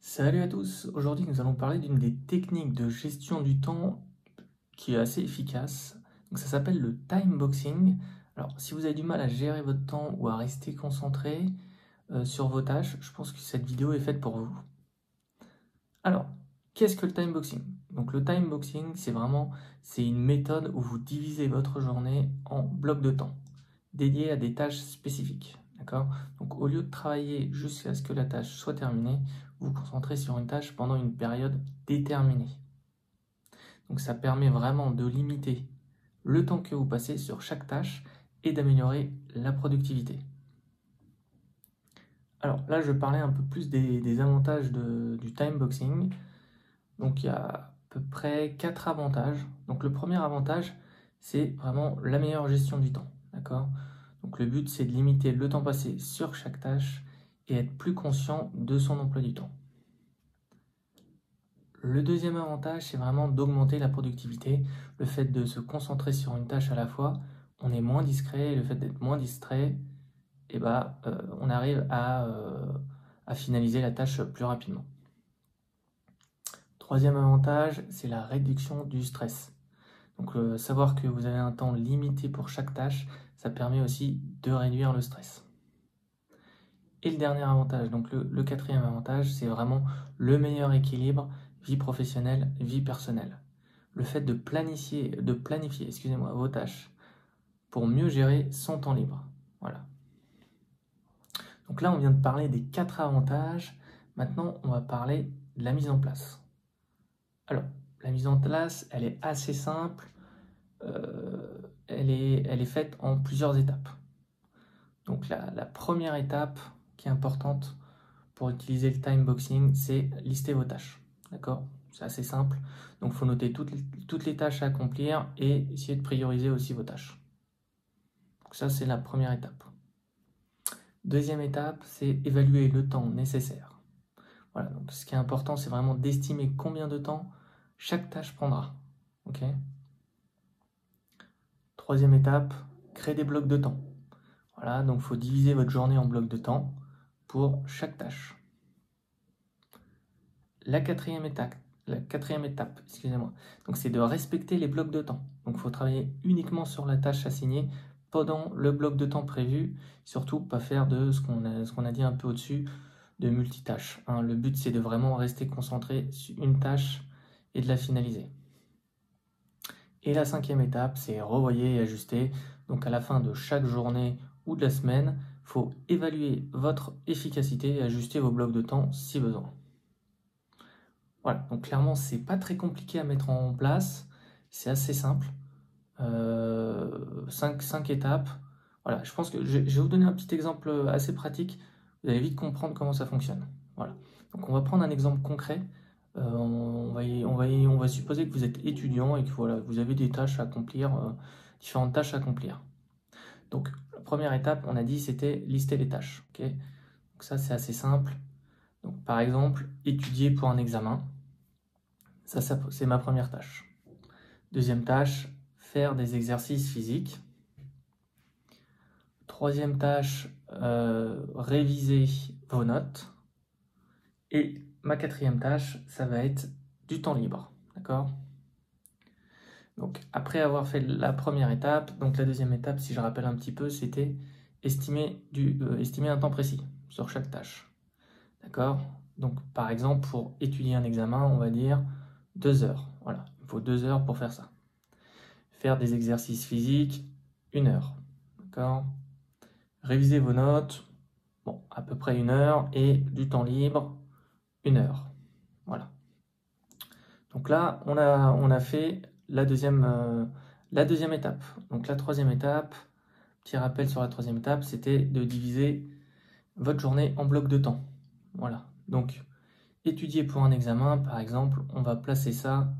Salut à tous, aujourd'hui nous allons parler d'une des techniques de gestion du temps qui est assez efficace. Donc ça s'appelle le time boxing. Alors si vous avez du mal à gérer votre temps ou à rester concentré sur vos tâches, je pense que cette vidéo est faite pour vous. Alors, qu'est-ce que le time boxing? Donc le time boxing, c'est une méthode où vous divisez votre journée en blocs de temps dédiés à des tâches spécifiques. D'accord? Donc au lieu de travailler jusqu'à ce que la tâche soit terminée, vous vous concentrez sur une tâche pendant une période déterminée. Donc ça permet vraiment de limiter le temps que vous passez sur chaque tâche et d'améliorer la productivité. Alors là, je parlais un peu plus des avantages du time boxing. Donc il y a à peu près 4 avantages. Donc le premier avantage, c'est vraiment la meilleure gestion du temps. D'accord? Donc le but, c'est de limiter le temps passé sur chaque tâche et être plus conscient de son emploi du temps. Le deuxième avantage, c'est vraiment d'augmenter la productivité. Le fait de se concentrer sur une tâche à la fois, on est moins discret, et le fait d'être moins distrait, on arrive à finaliser la tâche plus rapidement. Troisième avantage, c'est la réduction du stress. Donc savoir que vous avez un temps limité pour chaque tâche, ça permet aussi de réduire le stress. Et le dernier avantage, donc le quatrième avantage, c'est vraiment le meilleur équilibre vie professionnelle, vie personnelle. Le fait de planifier, vos tâches pour mieux gérer son temps libre. Voilà. Donc là, on vient de parler des 4 avantages. Maintenant, on va parler de la mise en place. Alors, la mise en place, elle est assez simple. Elle est faite en plusieurs étapes. Donc la première étape qui est importante pour utiliser le time boxing, c'est lister vos tâches. D'accord? C'est assez simple. Donc il faut noter toutes les tâches à accomplir et essayer de prioriser aussi vos tâches. Donc ça, c'est la première étape. Deuxième étape, c'est évaluer le temps nécessaire. Voilà, donc ce qui est important, c'est vraiment d'estimer combien de temps chaque tâche prendra. Ok? Troisième étape, créer des blocs de temps. Voilà, donc il faut diviser votre journée en blocs de temps pour chaque tâche. La quatrième étape, excusez-moi, donc c'est de respecter les blocs de temps. Donc il faut travailler uniquement sur la tâche assignée pendant le bloc de temps prévu. Surtout pas faire de ce qu'on a dit un peu au-dessus, de multitâches. Hein. Le but c'est de vraiment rester concentré sur une tâche et de la finaliser. Et la cinquième étape, c'est revoyer et ajuster. Donc à la fin de chaque journée ou de la semaine, il faut évaluer votre efficacité et ajuster vos blocs de temps si besoin. Voilà, donc clairement, c'est pas très compliqué à mettre en place, c'est assez simple. 5 étapes. Voilà, je pense que je vais vous donner un petit exemple assez pratique. Vous allez vite comprendre comment ça fonctionne. Voilà. Donc on va prendre un exemple concret. On va supposer que vous êtes étudiant et que voilà, vous avez des tâches à accomplir, différentes tâches à accomplir. Donc la première étape, on a dit, c'était lister les tâches. Okay, donc ça, c'est assez simple. Donc par exemple, étudier pour un examen. Ça c'est ma première tâche. Deuxième tâche, faire des exercices physiques. Troisième tâche, réviser vos notes. Et ma quatrième tâche, ça va être du temps libre. D'accord? Donc après avoir fait la première étape, donc la deuxième étape, si je rappelle un petit peu, c'était estimer un temps précis sur chaque tâche. D'accord? Donc par exemple, pour étudier un examen, on va dire 2 heures. Voilà, il faut 2 heures pour faire ça. Faire des exercices physiques, 1 heure. D'accord? Réviser vos notes, bon, à peu près 1 heure. Et du temps libre, 1 heure. Voilà. Donc là, on a fait la deuxième étape. Donc la troisième étape, petit rappel sur la troisième étape, c'était de diviser votre journée en blocs de temps. Voilà. Donc, étudier pour un examen, par exemple, on va placer ça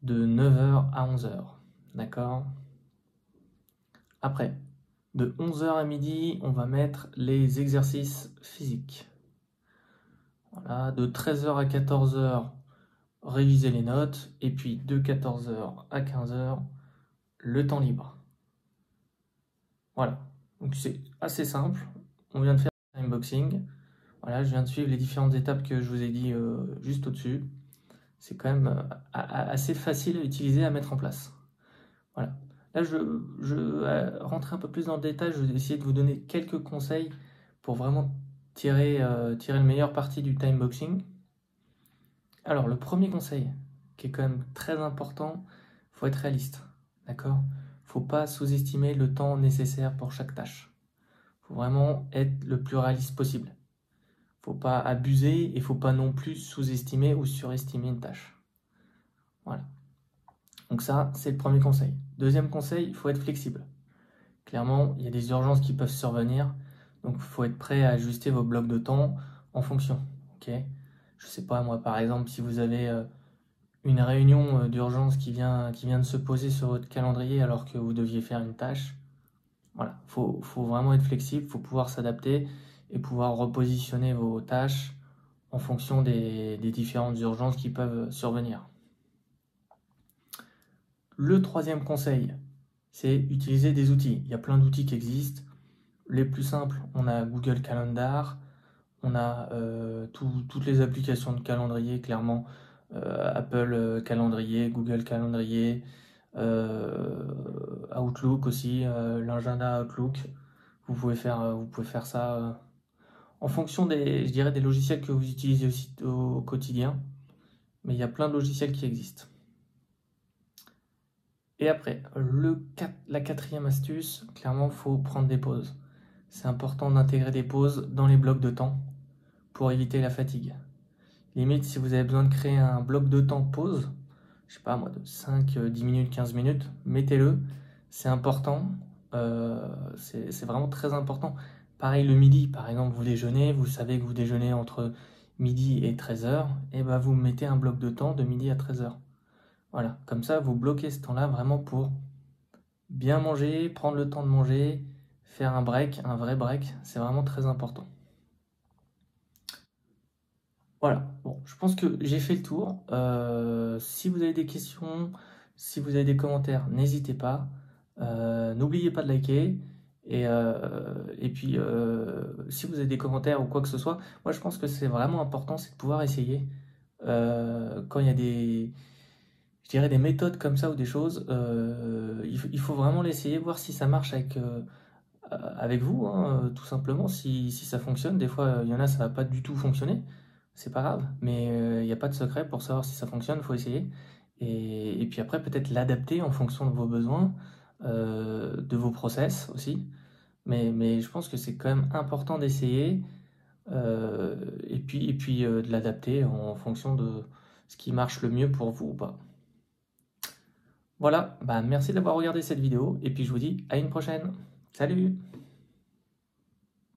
de 9h à 11h. D'accord? Après, de 11h à midi, on va mettre les exercices physiques. Voilà, de 13h à 14h, réviser les notes. Et puis de 14h à 15h, le temps libre. Voilà, donc c'est assez simple. On vient de faire un unboxing. Voilà, je viens de suivre les différentes étapes que je vous ai dit juste au-dessus. C'est quand même assez facile à utiliser, à mettre en place. Voilà. Là, je vais rentrer un peu plus dans le détail. Je vais essayer de vous donner quelques conseils pour vraiment tirer le meilleur parti du timeboxing. Alors, le premier conseil, qui est quand même très important, il faut être réaliste. D'accord? Il ne faut pas sous-estimer le temps nécessaire pour chaque tâche. Il faut vraiment être le plus réaliste possible. Il ne faut pas abuser et il ne faut pas non plus sous-estimer ou surestimer une tâche. Voilà. Donc ça, c'est le premier conseil. Deuxième conseil, il faut être flexible. Clairement, il y a des urgences qui peuvent survenir, donc il faut être prêt à ajuster vos blocs de temps en fonction. Okay, je ne sais pas, moi par exemple, si vous avez une réunion d'urgence qui vient de se poser sur votre calendrier alors que vous deviez faire une tâche, voilà, faut vraiment être flexible, il faut pouvoir s'adapter et pouvoir repositionner vos tâches en fonction des différentes urgences qui peuvent survenir. Le troisième conseil, c'est utiliser des outils. Il y a plein d'outils qui existent. Les plus simples, on a Google Calendar, on a toutes les applications de calendrier, clairement, Apple Calendrier, Google Calendrier, Outlook aussi, l'agenda Outlook. Vous pouvez faire ça en fonction je dirais, des logiciels que vous utilisez aussi au quotidien. Mais il y a plein de logiciels qui existent. Et après, la quatrième astuce, clairement, il faut prendre des pauses. C'est important d'intégrer des pauses dans les blocs de temps pour éviter la fatigue. Limite, si vous avez besoin de créer un bloc de temps pause, je sais pas moi, de 5, 10 minutes, 15 minutes, mettez-le. C'est important. C'est vraiment très important. Pareil le midi, par exemple, vous déjeunez, vous savez que vous déjeunez entre midi et 13h, et ben vous mettez un bloc de temps de midi à 13h. Voilà, comme ça, vous bloquez ce temps-là vraiment pour bien manger, prendre le temps de manger, faire un break, un vrai break, c'est vraiment très important. Voilà, bon, je pense que j'ai fait le tour. Si vous avez des questions, si vous avez des commentaires, n'hésitez pas. N'oubliez pas de liker. Et puis, si vous avez des commentaires ou quoi que ce soit, moi je pense que c'est vraiment important, c'est de pouvoir essayer. Quand il y a je dirais des méthodes comme ça ou des choses, il faut vraiment l'essayer, voir si ça marche avec vous, hein, tout simplement, si ça fonctionne. Des fois, il y en a, ça va pas du tout fonctionner, c'est pas grave, mais il n'y a pas de secret pour savoir si ça fonctionne, il faut essayer. Et puis après, peut-être l'adapter en fonction de vos besoins, de vos process aussi. Mais je pense que c'est quand même important d'essayer et puis de l'adapter en fonction de ce qui marche le mieux pour vous ou pas. Voilà, bah merci d'avoir regardé cette vidéo et puis je vous dis à une prochaine. Salut!